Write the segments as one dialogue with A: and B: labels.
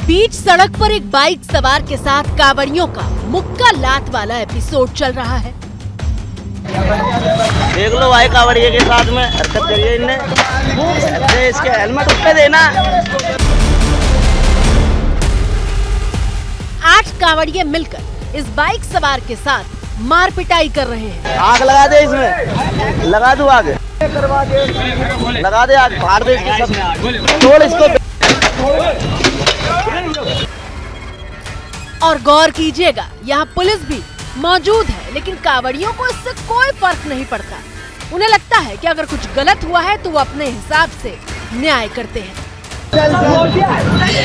A: बीच सड़क पर एक बाइक सवार के साथ कांवड़ियों का मुक्का लात वाला एपिसोड चल रहा है।
B: देख लो भाई, कांवड़िये के साथ में हरकत करी है इनने। अरे इसके हेलमेट उस पे देना।
A: 8 कांवड़िये मिलकर इस बाइक सवार के साथ मार पिटाई कर रहे हैं।
B: आग लगा दे इसमें, लगा दो आग, लगा दे आग, फाड़ दे इसके सब, तोड़ इसको। और गौर कीजिएगा, यहाँ पुलिस भी मौजूद है, लेकिन कांवड़ियों को इससे कोई फर्क नहीं पड़ता। उन्हें लगता है कि अगर कुछ गलत हुआ है तो वो अपने हिसाब से न्याय करते हैं।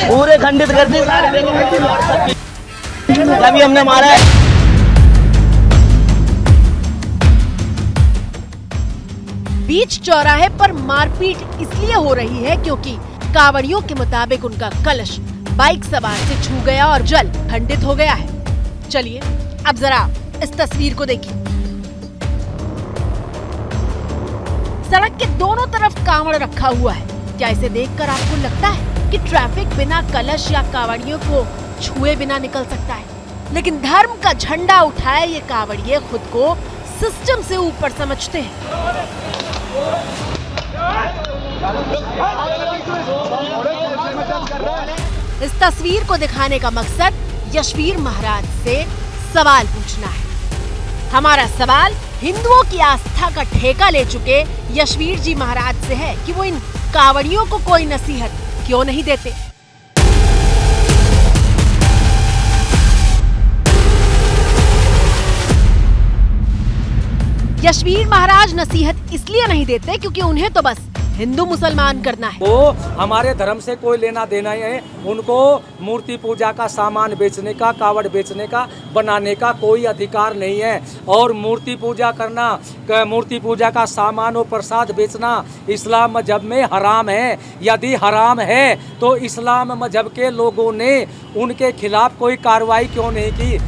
B: पूरे खंडित कर दी सारे, अभी हमने मारा है।
A: बीच चौराहे पर मारपीट इसलिए हो रही है क्योंकि कांवड़ियों के मुताबिक उनका कलश बाइक सवार से छू गया और जल खंडित हो गया है। चलिए अब जरा इस तस्वीर को देखिए। सड़क के दोनों तरफ कांवड़ रखा हुआ है। क्या इसे देखकर आपको लगता है कि ट्रैफिक बिना कलश या कांवड़ियों को छुए बिना निकल सकता है? लेकिन धर्म का झंडा उठाए ये कांवड़िये खुद को सिस्टम से ऊपर समझते हैं। इस तस्वीर को दिखाने का मकसद यशवीर महाराज से सवाल पूछना है। हमारा सवाल हिंदुओं की आस्था का ठेका ले चुके यशवीर जी महाराज से है कि वो इन कांवड़ियों को कोई नसीहत क्यों नहीं देते। यशवीर महाराज नसीहत इसलिए नहीं देते क्योंकि उन्हें तो बस हिंदू मुसलमान करना है।
C: वो हमारे धर्म से कोई लेना देना है। उनको मूर्ति पूजा का सामान बेचने का, कावड़ बेचने का, बनाने का कोई अधिकार नहीं है। और मूर्ति पूजा करना, मूर्ति पूजा का सामान और प्रसाद बेचना इस्लाम मजहब में हराम है। यदि हराम है तो इस्लाम मजहब के लोगों ने उनके खिलाफ कोई कार्रवाई क्यों नहीं की?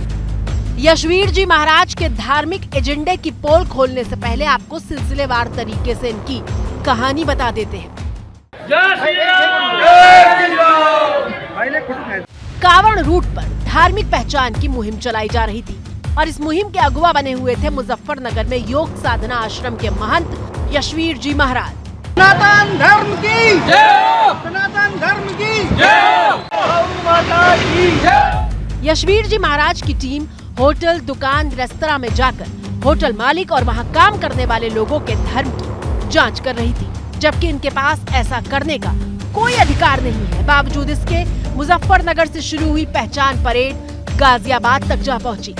A: यशवीर जी महाराज के धार्मिक एजेंडे की पोल खोलने से पहले आपको सिलसिलेवार तरीके से इनकी कहानी बता देते हैं। कांवड़ रूट पर धार्मिक पहचान की मुहिम चलाई जा रही थी और इस मुहिम के अगुवा बने हुए थे मुजफ्फरनगर में योग साधना आश्रम के महंत यशवीर जी महाराज।
B: सनातन धर्म की जय, सनातन धर्म की जय, माता की जय।
A: यशवीर जी महाराज की टीम होटल, दुकान, रेस्तरां में जाकर होटल मालिक और वहां काम करने वाले लोगों के धर्म की जांच कर रही थी, जबकि इनके पास ऐसा करने का कोई अधिकार नहीं है। बावजूद इसके मुजफ्फरनगर से शुरू हुई पहचान परेड गाजियाबाद तक जा पहुंची।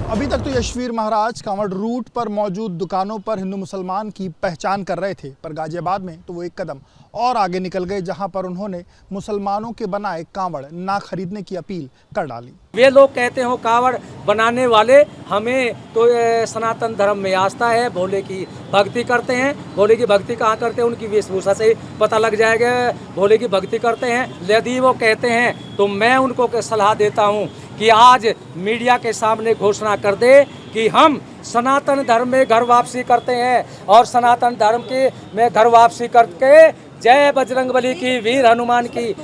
D: अभी तक तो यशवीर महाराज कांवड़ रूट पर मौजूद दुकानों पर हिंदू मुसलमान की पहचान कर रहे थे, पर गाजियाबाद में तो वो एक कदम और आगे निकल गए, जहां पर उन्होंने मुसलमानों के बनाए कांवड़ ना खरीदने की अपील कर डाली।
C: वे लोग कहते हो कावड़ बनाने वाले, हमें तो सनातन धर्म में आस्था है, भोले की भक्ति करते हैं। भोले की भक्ति कहाँ करते हैं? उनकी वेशभूषा से पता लग जाएगा भोले की भक्ति करते हैं। यदि वो कहते हैं तो मैं उनको सलाह देता हूँ कि आज मीडिया के सामने घोषणा कर दे कि हम सनातन धर्म में घर वापसी करते हैं और सनातन धर्म के में घर वापसी करके जय बजरंगबली की, वीर हनुमान की,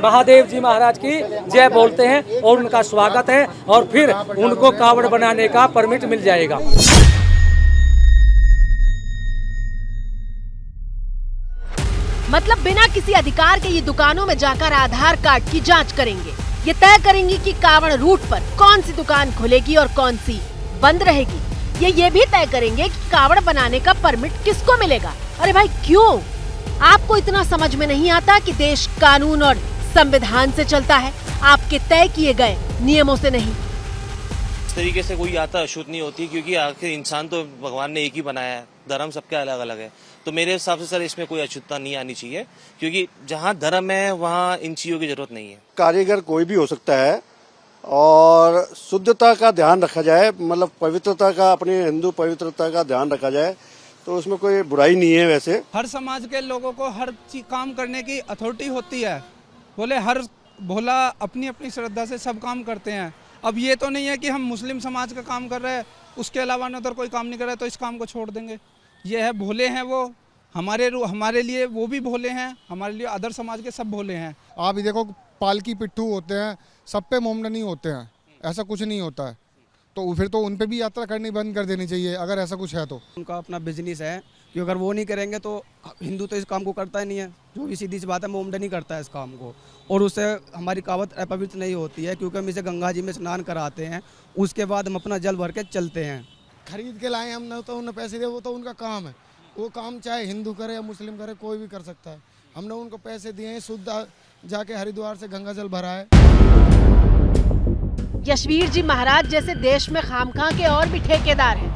C: महादेव जी महाराज की जय बोलते हैं और उनका स्वागत है और फिर उनको कावड़ बनाने का परमिट मिल जाएगा।
A: मतलब बिना किसी अधिकार के ये दुकानों में जाकर आधार कार्ड की जांच करेंगे। ये तय करेंगी कि कांवड़ रूट पर कौन सी दुकान खुलेगी और कौन सी बंद रहेगी। ये भी तय करेंगे कि कावड़ बनाने का परमिट किसको मिलेगा। अरे भाई क्यों? आपको इतना समझ में नहीं आता कि देश कानून और संविधान से चलता है, आपके तय किए गए नियमों से नहीं।
E: इस तरीके से कोई आता अछूत नहीं होती, क्योंकि आखिर इंसान तो भगवान ने एक ही बनाया है, धर्म सबके अलग अलग है। तो मेरे हिसाब से सर इसमें कोई अछूतता नहीं आनी चाहिए, क्योंकि जहाँ धर्म है वहाँ इन चीजों की जरूरत नहीं है।
F: कारीगर कोई भी हो सकता है और शुद्धता का ध्यान रखा जाए, मतलब पवित्रता का, अपनी हिंदू पवित्रता का ध्यान रखा जाए, तो उसमें कोई बुराई नहीं है। वैसे
G: हर समाज के लोगों को हर काम करने की अथॉरिटी होती है। बोले हर भोला अपनी अपनी श्रद्धा से सब काम करते हैं। अब ये तो नहीं है कि हम मुस्लिम समाज का काम कर रहे हैं, उसके अलावा उधर कोई काम नहीं कर रहे तो इस काम को छोड़ देंगे। ये है भोले हैं वो, हमारे लिए वो भी भोले हैं, हमारे लिए अदर समाज के सब भोले हैं।
H: आप ही देखो, पालकी पिट्ठू होते हैं, सब पे मोमडनी होते हैं, ऐसा कुछ नहीं होता है। तो फिर तो उन पे भी यात्रा करनी बंद कर देनी चाहिए अगर ऐसा कुछ है तो।
I: उनका अपना बिजनेस है कि अगर वो नहीं करेंगे तो हिंदू तो इस काम को करता ही नहीं है। जो भी सीधी सी बात है, मोमडनी करता है इस काम को, और उससे हमारी कावड़ अपवित्र नहीं होती है, क्योंकि हम इसे गंगा जी में स्नान कराते हैं, उसके बाद हम अपना जल भर के चलते हैं।
H: खरीद के लाए हम ना, तो उन्हें पैसे दे, वो तो उनका काम है। वो काम चाहे हिंदू करे या मुस्लिम करे, कोई भी कर सकता है। हमने उनको पैसे दिए हैं, शुद्ध जाके हरिद्वार से गंगा जल भरा है।
A: यशवीर जी महाराज जैसे देश में खामखा के और भी ठेकेदार हैं,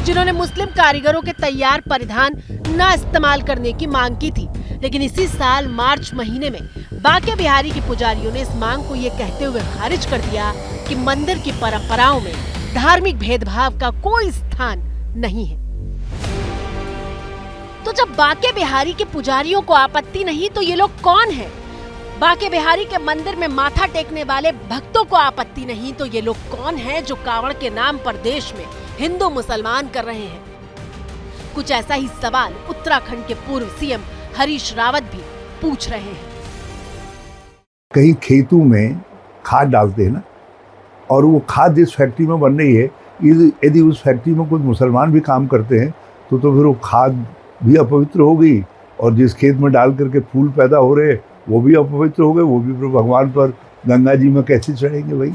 A: जिन्होंने मुस्लिम कारीगरों के तैयार परिधान न इस्तेमाल करने की मांग की थी। लेकिन इसी साल मार्च महीने में बांके बिहारी के पुजारियों ने इस मांग को ये कहते हुए खारिज कर दिया कि मंदिर की परंपराओं में धार्मिक भेदभाव का कोई स्थान नहीं है। तो जब बांके बिहारी के पुजारियों को आपत्ति नहीं, तो ये लोग कौन हैं? बांके बिहारी के मंदिर में माथा टेकने वाले भक्तों को आपत्ति नहीं, तो ये लोग कौन हैं जो कावड़ के नाम पर देश में हिंदू मुसलमान कर रहे हैं? कुछ ऐसा ही सवाल उत्तराखंड के पूर्व सीएम हरीश रावत भी पूछ रहे हैं।
J: कहीं खेतों में खाद डालते हैं ना, और वो खाद जिस फैक्ट्री में बन रही है, यदि उस फैक्ट्री में कुछ मुसलमान भी काम करते हैं तो फिर वो खाद भी अपवित्र हो गई, और जिस खेत में डाल करके फूल पैदा हो रहे वो भी अपवित्र हो गए। वो भी भगवान पर गंगा जी में कैसे चढ़ेंगे भाई?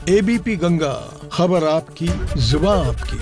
K: एबीपी गंगा, खबर आपकी, जुबान आपकी।